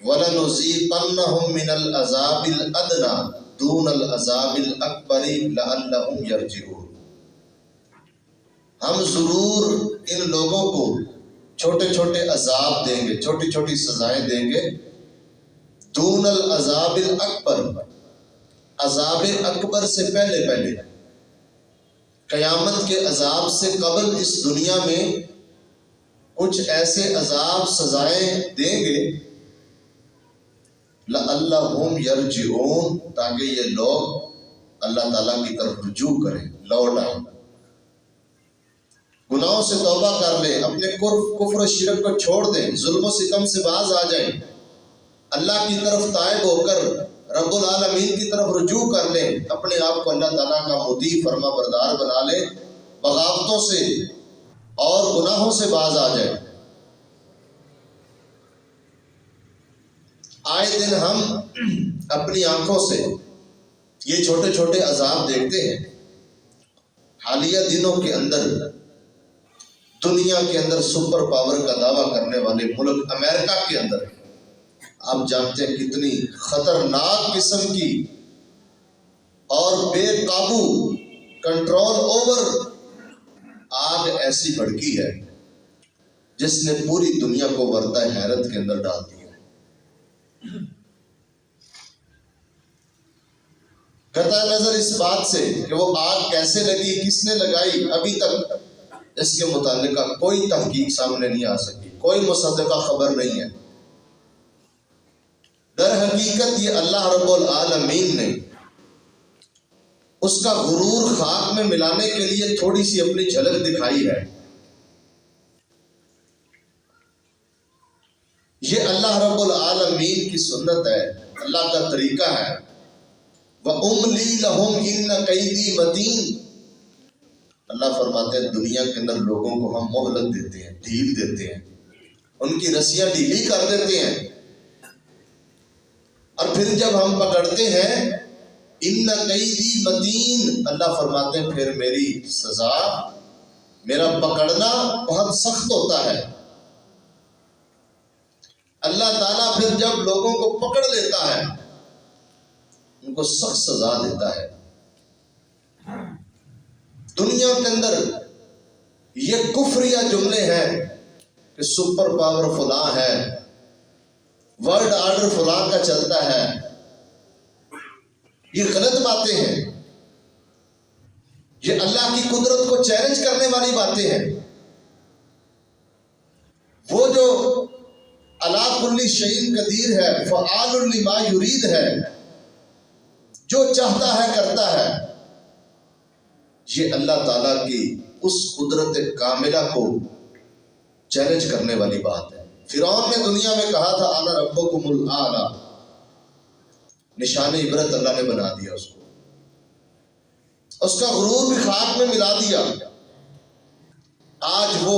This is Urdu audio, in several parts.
وَلَنُذِيقَنَّهُم مِّنَ الْعَذَابِ الْأَدْنَىٰ دُونَ الْعَذَابِ الْأَكْبَرِ لَعَلَّهُمْ يَرْجِعُونَ۔ ہم ضرور ان لوگوں کو چھوٹے چھوٹے عذاب دیں گے، چھوٹی چھوٹی سزائیں دیں گے، دون العذاب الاکبر، عذاب اکبر سے پہلے پہلے، قیامت کے عذاب سے قبل اس دنیا میں کچھ ایسے عذاب سزائیں دیں گے لعلہم یرجعون، تاکہ یہ لوگ اللہ تعالیٰ کی طرف رجوع کریں، لوٹ آئیں، گناہوں سے توبہ کر لیں، اپنے کفر و شرک کو چھوڑ دیں، ظلم و ستم سے باز آ جائیں، اللہ کی طرف تائب ہو کر رب العالمین کی طرف رجوع کر لیں، اپنے آپ کو اللہ تعالیٰ کا مطیع فرما بردار بنا لیں، بغاوتوں سے اور گناہوں سے باز آ جائیں۔ آئے دن ہم اپنی آنکھوں سے یہ چھوٹے چھوٹے عذاب دیکھتے ہیں۔ حالیہ دنوں کے اندر دنیا کے اندر سپر پاور کا دعویٰ کرنے والے ملک امریکہ کے اندر آپ جانتے ہیں کتنی خطرناک قسم کی اور بے قابو کنٹرول اوور آگ ایسی بھڑکی ہے جس نے پوری دنیا کو وردہ حیرت کے اندر ڈال دیا ہے۔ قطع نظر اس بات سے کہ وہ آگ کیسے لگی، کس نے لگائی، ابھی تک اس کے متعلقہ کوئی تحقیق سامنے نہیں آ سکی، کوئی مصدقہ خبر نہیں ہے۔ در حقیقت یہ اللہ رب العالمین نے اس کا غرور خاک میں ملانے کے لیے تھوڑی سی اپنی جھلک دکھائی ہے۔ یہ اللہ رب العالمین کی سنت ہے، اللہ کا طریقہ ہے۔ وَأُمْلِي لَهُمْ إِنَّ كَيْدِي مَتِينٌ، اللہ فرماتے ہیں دنیا کے اندر لوگوں کو ہم مہلت دیتے ہیں، ڈھیل دیتے ہیں، ان کی رسیاں ڈھیلی کر دیتے ہیں، اور پھر جب ہم پکڑتے ہیں ان قیدی متین، اللہ فرماتے ہیں پھر میری سزا، میرا پکڑنا بہت سخت ہوتا ہے۔ اللہ تعالیٰ پھر جب لوگوں کو پکڑ لیتا ہے ان کو سخت سزا دیتا ہے۔ دنیا کے اندر یہ کفریہ جملے ہیں کہ سپر پاور فلاں ہے، ورلڈ آرڈر فلاں کا چلتا ہے، یہ غلط باتیں ہیں، یہ اللہ کی قدرت کو چیلنج کرنے والی باتیں ہیں۔ وہ جو علی کل شیء قدیر ہے، فعال لما یرید ہے، جو چاہتا ہے کرتا ہے، یہ اللہ تعالیٰ کی اس قدرت کاملہ کو چیلنج کرنے والی بات ہے۔ فرعون نے دنیا میں کہا تھا انا ربکم الاعلی، نشان عبرت اللہ نے بنا دیا اس کو، اس کا غرور بھی خاک میں ملا دیا۔ آج وہ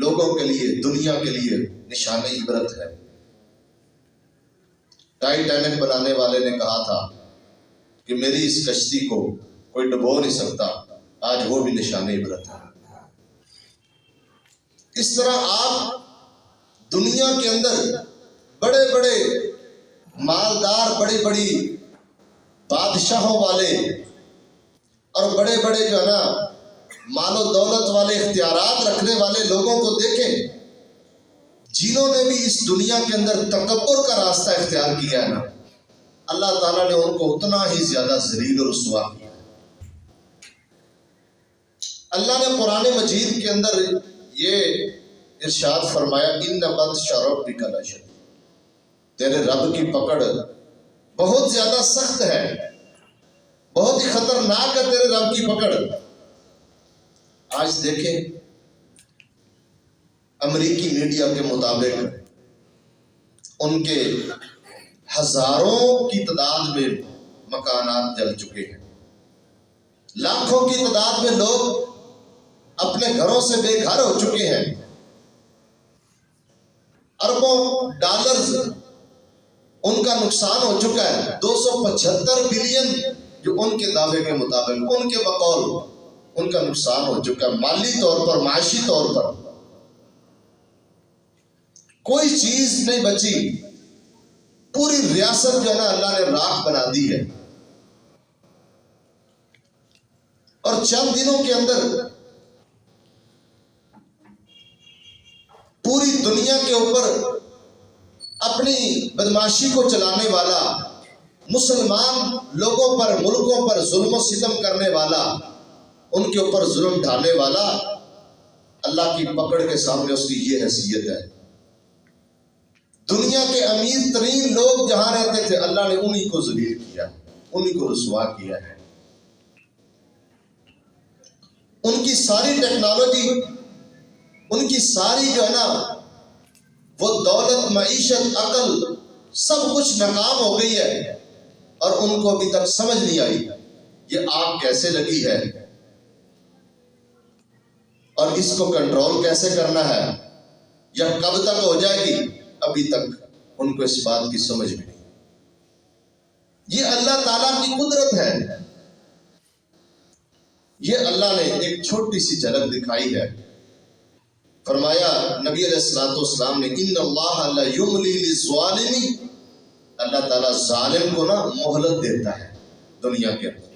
لوگوں کے لیے، دنیا کے لیے نشان عبرت ہے۔ ٹائٹینک بنانے والے نے کہا تھا کہ میری اس کشتی کو کوئی ڈبو نہیں سکتا، آج وہ بھی نشان عبرت ہے۔ اس طرح آپ دنیا کے اندر بڑے بڑے مالدار، بڑی بڑی بادشاہوں والے اور بڑے بڑے جو ہے نا مال و دولت والے اختیارات رکھنے والے لوگوں کو دیکھیں، جنہوں نے بھی اس دنیا کے اندر تکبر کا راستہ اختیار کیا ہے نا، اللہ تعالیٰ نے ان کو اتنا ہی زیادہ ذلیل اور رسوا کیا۔ اللہ نے قرآن مجید کے اندر یہ ارشاد فرمایا ان بطش ربک لشدید، تیرے رب کی پکڑ بہت زیادہ سخت ہے، بہت ہی خطرناک ہے تیرے رب کی پکڑ۔ آج دیکھیں امریکی میڈیا کے مطابق ان کے ہزاروں کی تعداد میں مکانات جل چکے ہیں، لاکھوں کی تعداد میں لوگ اپنے گھروں سے بے گھر ہو چکے ہیں، اربوں ڈالرز ان کا نقصان ہو چکا ہے، 275 بلین جو ان کے دعوے کے مطابق، ان کے بقول ان کا نقصان ہو چکا ہے، مالی طور پر، معاشی طور پر کوئی چیز نہیں بچی۔ پوری ریاست جو ہے نا اللہ نے راکھ بنا دی ہے، اور چند دنوں کے اندر پوری دنیا کے اوپر اپنی بدماشی کو چلانے والا، مسلمان لوگوں پر، ملکوں پر ظلم و ستم کرنے والا، ان کے اوپر ظلم ڈھانے والا، اللہ کی پکڑ کے سامنے اس کی یہ حیثیت ہے۔ دنیا کے امیر ترین لوگ جہاں رہتے تھے، اللہ نے انہی کو ذلیل کیا، انہی کو رسوا کیا ہے۔ ان کی ساری ٹیکنالوجی، ان کی ساری جو ہے نا وہ دولت، معیشت، عقل، سب کچھ ناکام ہو گئی ہے، اور ان کو ابھی تک سمجھ نہیں آئی یہ آگ کیسے لگی ہے اور اس کو کنٹرول کیسے کرنا ہے، یا کب تک ہو جائے گی، ابھی تک ان کو اس بات کی سمجھ بھی نہیں۔ یہ اللہ تعالیٰ کی قدرت ہے، یہ اللہ نے ایک چھوٹی سی جھلک دکھائی ہے۔ فرمایا نبی علیہ الصلوۃ والسلام نے، ان اللہ لا یملی للظالم، اللہ تعالیٰ ظالم کو نا مہلت دیتا ہے دنیا کے اندر،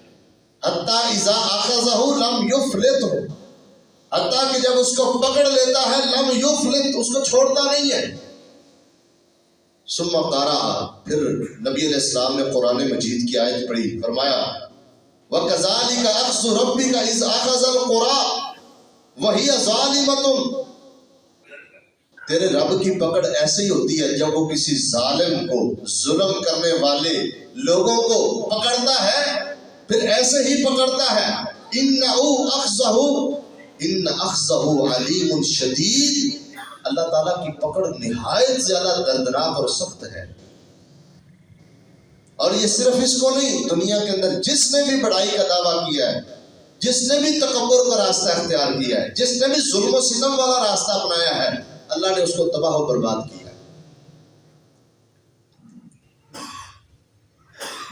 حتیٰ اذا اخذہ لم یفلتہ، حتیٰ کہ جب اس کو پکڑ لیتا ہے، لم یفلت، اس کو چھوڑتا نہیں ہے۔ ثم قرأ، پھر نبی علیہ السلام نے قرآن مجید کی آیت پڑھی، فرمایا وَكَذَلِكَ أَخْذُ رَبِّكَ إِذْ أَخَذَ الْقُرَىٰ وَهِيَ ظَالِمَةٌ، تیرے رب کی پکڑ ایسے ہی ہوتی ہے جب وہ کسی ظالم کو، ظلم کرنے والے لوگوں کو پکڑتا ہے، پھر ایسے ہی پکڑتا ہے۔ إِنَّهُ أَخْذَهُ إِنَّ أَخْذَهُ عَلِيمٌ شَدِيدٌ، اللہ تعالیٰ کی پکڑ نہایت زیادہ دردناک اور سخت ہے۔ اور یہ صرف اس کو نہیں، دنیا کے اندر جس نے بھی بڑائی کا دعویٰ کیا ہے، جس نے بھی تکبر کا راستہ اختیار کیا ہے، جس نے بھی ظلم و ستم والا راستہ اپنایا ہے، اللہ نے اس کو تباہ و برباد کیا۔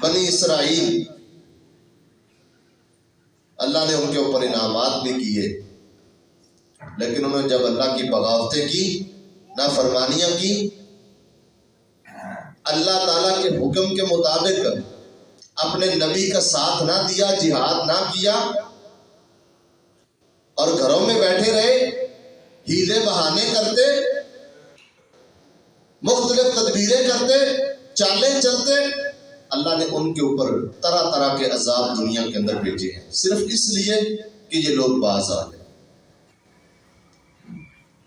بنی اسرائیل، اللہ نے ان کے اوپر انعامات بھی کیے، لیکن انہوں نے جب اللہ کی بغاوتیں کی، نافرمانیاں کی، اللہ تعالیٰ کے حکم کے مطابق اپنے نبی کا ساتھ نہ دیا، جہاد نہ کیا، اور گھروں میں بیٹھے رہے، ہیلے بہانے کرتے، مختلف تدبیریں کرتے، چالیں چلتے، اللہ نے ان کے اوپر طرح طرح کے عذاب دنیا کے اندر بھیجے ہیں، صرف اس لیے کہ یہ لوگ باز آ گئے۔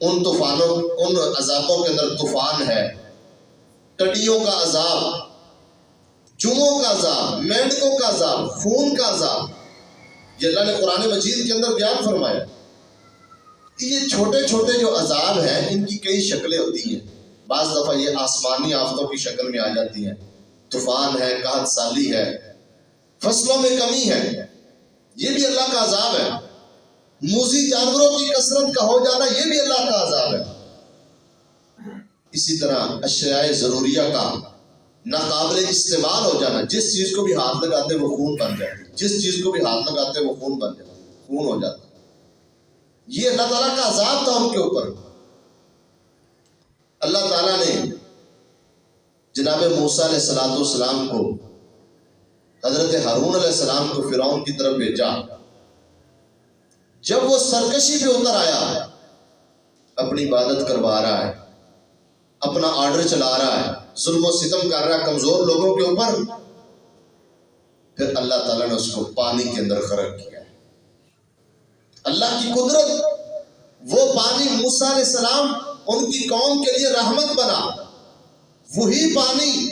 ان طوفانوں، ان عذابوں کے اندر طوفان ہے، ٹڈیوں کا عذاب، چوہوں کا عذاب، مینڈکوں کا عذاب، خون کا عذاب، یہ اللہ نے قرآن مجید کے اندر بیان فرمایا۔ یہ چھوٹے چھوٹے جو عذاب ہیں، ان کی کئی شکلیں ہوتی ہیں، بعض دفعہ یہ آسمانی آفتوں کی شکل میں آ جاتی ہیں، طوفان ہے، قحط سالی ہے، فصلوں میں کمی ہے، یہ بھی اللہ کا عذاب ہے، موذی جانوروں کی کثرت کا ہو جانا، یہ بھی اللہ کا عذاب ہے۔ اسی طرح اشیاء ضروریہ کا ناقابل استعمال ہو جانا، جس چیز کو بھی ہاتھ لگاتے وہ خون بن جاتی، جس چیز کو بھی ہاتھ لگاتے وہ خون بن جاتا، خون ہو جاتا، یہ اللہ تعالیٰ کا عذاب تھا ان کے اوپر۔ اللہ تعالیٰ نے جناب موسیٰ علیہ السلام کو، حضرت ہارون علیہ السلام کو فرعون کی طرف بھیجا۔ جب وہ سرکشی پہ اتر آیا، اپنی عبادت کروا رہا ہے، اپنا آرڈر چلا رہا ہے، ظلم و ستم کر رہا ہے کمزور لوگوں کے اوپر، پھر اللہ تعالیٰ نے اس کو پانی کے اندر غرق کیا۔ اللہ کی قدرت، وہ پانی موسیٰ علیہ السلام ان کی قوم کے لیے رحمت بنا، وہی پانی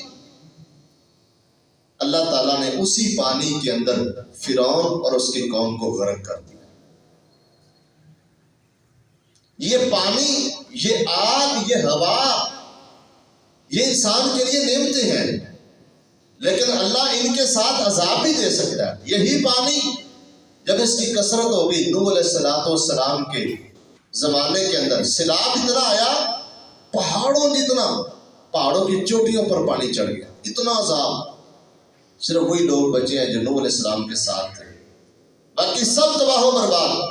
اللہ تعالیٰ نے اسی پانی کے اندر فرعون اور اس کی قوم کو غرق کر دیا۔ یہ پانی، یہ آگ، یہ ہوا، یہ انسان کے لیے نعمتیں ہیں، لیکن اللہ ان کے ساتھ عذاب بھی دے سکتا ہے۔ یہی پانی جب اس کی کثرت ہوگی، نوح علیہ السلام کے زمانے کے اندر سیلاب اتنا آیا، پہاڑوں جتنا، پہاڑوں کی چوٹیوں پر پانی چڑھ گیا، اتنا عذاب، صرف وہی لوگ بچے ہیں جو نوح علیہ السلام کے ساتھ تھے، باقی سب تباہ و برباد۔